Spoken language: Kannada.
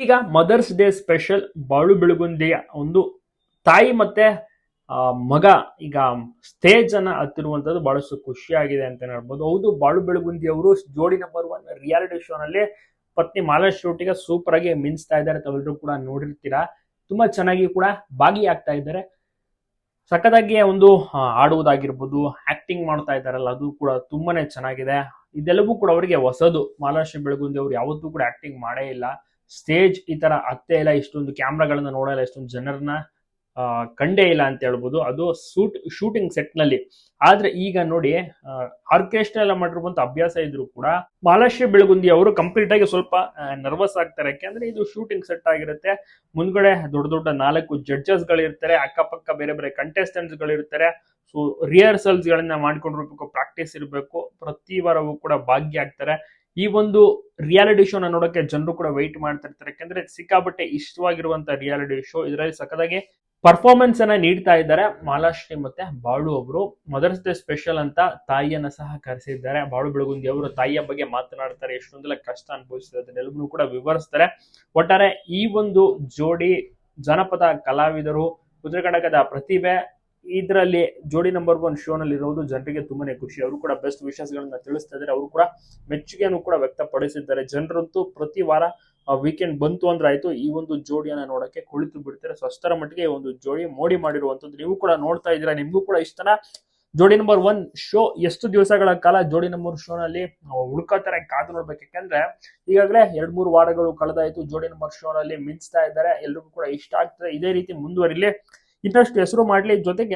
ಈಗ ಮದರ್ಸ್ ಡೇ ಸ್ಪೆಷಲ್ ಬಾಳು ಬೆಳಗುಂದಿಯ ಒಂದು ತಾಯಿ ಮತ್ತೆ ಮಗ ಈಗ ಸ್ಟೇಜ್ ಅನ್ನ ಹತ್ತಿರುವಂತದ್ದು ಬಹಳಷ್ಟು ಖುಷಿಯಾಗಿದೆ ಅಂತ ಹೇಳ್ಬೋದು. ಹೌದು, ಬಾಳು ಬೆಳಗುಂದಿ ಅವರು ಜೋಡಿ ನಂಬರ್ 1 ರಿಯಾಲಿಟಿ ಶೋ ನಲ್ಲಿ ಪತ್ನಿ ಮಾಲಾಶ್ರೀ ಒಟ್ಟಿಗೆ ಸೂಪರ್ ಆಗಿ ಮಿಂಚ್ತಾ ಇದ್ದಾರೆ. ತಾವೆಲ್ಲರೂ ಕೂಡ ನೋಡಿರ್ತೀರಾ. ತುಂಬಾ ಚೆನ್ನಾಗಿ ಕೂಡ ಭಾಗಿಯಾಗ್ತಾ ಇದ್ದಾರೆ. ಸಖತ್ತಾಗಿ ಒಂದು ಆಡುವುದಾಗಿರ್ಬೋದು, ಆಕ್ಟಿಂಗ್ ಮಾಡ್ತಾ ಇದ್ದಾರಲ್ಲ, ಅದು ಕೂಡ ತುಂಬಾನೇ ಚೆನ್ನಾಗಿದೆ. ಇದೆಲ್ಲವೂ ಕೂಡ ಅವರಿಗೆ ಹೊಸದು. ಮಾಲಾಶ್ರೀ ಬೆಳಗುಂದಿ ಅವರು ಯಾವತ್ತೂ ಕೂಡ ಆಕ್ಟಿಂಗ್ ಮಾಡೇ ಇಲ್ಲ. ಸ್ಟೇಜ್ ಈ ತರ ಹತ್ತೇ ಇಲ್ಲ, ಇಷ್ಟೊಂದು ಕ್ಯಾಮ್ರಾಗಳನ್ನ ನೋಡಲ್ಲ, ಇಷ್ಟೊಂದು ಜನರನ್ನ ಕಂಡೇ ಇಲ್ಲ ಅಂತ ಹೇಳ್ಬೋದು. ಅದು ಶೂಟಿಂಗ್ ಸೆಟ್ ನಲ್ಲಿ. ಆದ್ರೆ ಈಗ ನೋಡಿ, ಆರ್ಕೆಸ್ಟ್ರಾ ಎಲ್ಲ ಮಾಡಿರುವಂತ ಅಭ್ಯಾಸ ಇದ್ರು ಕೂಡ ಮಾಲಾಶ್ರೀ ಬೆಳಗುಂದಿ ಅವರು ಕಂಪ್ಲೀಟ್ ಆಗಿ ಸ್ವಲ್ಪ ನರ್ವಸ್ ಆಗ್ತಾರೆ. ಯಾಕೆಂದ್ರೆ ಇದು ಶೂಟಿಂಗ್ ಸೆಟ್ ಆಗಿರುತ್ತೆ. ಮುಂದ್ಗಡೆ ದೊಡ್ಡ ದೊಡ್ಡ 4 ಜಡ್ಜಸ್ ಗಳಿರ್ತಾರೆ, ಅಕ್ಕಪಕ್ಕ ಬೇರೆ ಬೇರೆ ಕಂಟೆಸ್ಟೆಂಟ್ಸ್ ಗಳಿರ್ತಾರೆ. ಸೊ ರಿಹರ್ಸಲ್ಸ್ ಗಳನ್ನ ಮಾಡ್ಕೊಂಡಿರ್ಬೇಕು, ಪ್ರಾಕ್ಟೀಸ್ ಇರಬೇಕು. ಪ್ರತಿ ವಾರವೂ ಕೂಡ ಭಾಗಿಯಾಗ್ತಾರೆ. ಈ ಒಂದು ರಿಯಾಲಿಟಿ ಶೋನ ನೋಡೋಕೆ ಜನರು ಕೂಡ ವೆಯ್ಟ್ ಮಾಡ್ತಾ ಇರ್ತಾರೆ. ಯಾಕಂದ್ರೆ ಸಿಕ್ಕಾಪಟ್ಟೆ ಇಷ್ಟವಾಗಿರುವಂತ ರಿಯಾಲಿಟಿ ಶೋ. ಇದರಲ್ಲಿ ಸಖತ್ತಾಗಿ ಪರ್ಫಾರ್ಮೆನ್ಸ್ ಅನ್ನ ನೀಡ್ತಾ ಇದ್ದಾರೆ ಮಾಲಾಶ್ರೀ ಮತ್ತೆ ಬಾಳು ಅವರು. ಮದರ್ಸ್ ಡೇ ಸ್ಪೆಷಲ್ ಅಂತ ತಾಯಿಯನ್ನ ಸಹ ಕರೆಸಿದ್ದಾರೆ. ಬಾಳು ಬೆಳಗುಂದಿ ಅವರು ತಾಯಿಯ ಬಗ್ಗೆ ಮಾತನಾಡ್ತಾರೆ, ಎಷ್ಟೊಂದೆಲ್ಲ ಕಷ್ಟ ಅನುಭವಿಸಿದ್ದಾರೆ ಅದನ್ನೆಲ್ಲವನ್ನೂ ಕೂಡ ವಿವರಿಸ್ತಾರೆ. ಒಟ್ಟಾರೆ ಈ ಒಂದು ಜೋಡಿ ಜನಪದ ಕಲಾವಿದರು, ಉತ್ತರಕನ್ನಡದ ಪ್ರತಿಭೆ ಇದರಲ್ಲಿ ಜೋಡಿ ನಂಬರ್ 1 ಶೋ ನಲ್ಲಿ ಇರೋದು ಜನರಿಗೆ ತುಂಬಾನೇ ಖುಷಿ. ಅವರು ಕೂಡ ಬೆಸ್ಟ್ ವಿಶಸ್ ಗಳನ್ನ ತಿಳಿಸ್ತಾ ಇದ್ದಾರೆ. ಅವರು ಕೂಡ ಮೆಚ್ಚುಗೆಯನ್ನು ಕೂಡ ವ್ಯಕ್ತಪಡಿಸಿದ್ದಾರೆ. ಜನರಂತೂ ಪ್ರತಿ ವಾರ ವೀಕೆಂಡ್ ಬಂತು ಅಂದ್ರೆ ಆಯ್ತು, ಈ ಒಂದು ಜೋಡಿಯನ್ನ ನೋಡಕ್ಕೆ ಕುಳಿತು ಬಿಡ್ತಾರೆ. ಸೊ ಅಷ್ಟರ ಮಟ್ಟಿಗೆ ಈ ಒಂದು ಜೋಡಿ ಮೋಡಿ ಮಾಡಿರುವಂತದ್ದು. ನೀವು ಕೂಡ ನೋಡ್ತಾ ಇದ್ದೀರಾ, ನಿಮ್ಗೂ ಕೂಡ ಇಷ್ಟನ ಜೋಡಿ ನಂಬರ್ 1 ಶೋ. ಎಷ್ಟು ದಿವಸಗಳ ಕಾಲ ಜೋಡಿ ನಂಬರ್ ಶೋ ನಲ್ಲಿ ಹುಡುಕತಾರೆ, ಕಾದು ನೋಡ್ಬೇಕು. ಯಾಕಂದ್ರೆ ಈಗಾಗಲೇ 2-3 ವಾರಗಳು ಕಳೆದಾಯ್ತು. ಜೋಡಿ ನಂಬರ್ ಶೋ ನಲ್ಲಿ ಮಿಂಚ್ತಾ ಇದ್ದಾರೆ. ಎಲ್ರಿಗೂ ಕೂಡ ಇಷ್ಟ ಆಗ್ತದೆ. ಇದೇ ರೀತಿ ಮುಂದುವರಿಲಿ, ಇನ್ನಷ್ಟು ಹೆಸರು ಮಾಡ್ಲಿ. ಜೊತೆಗೆ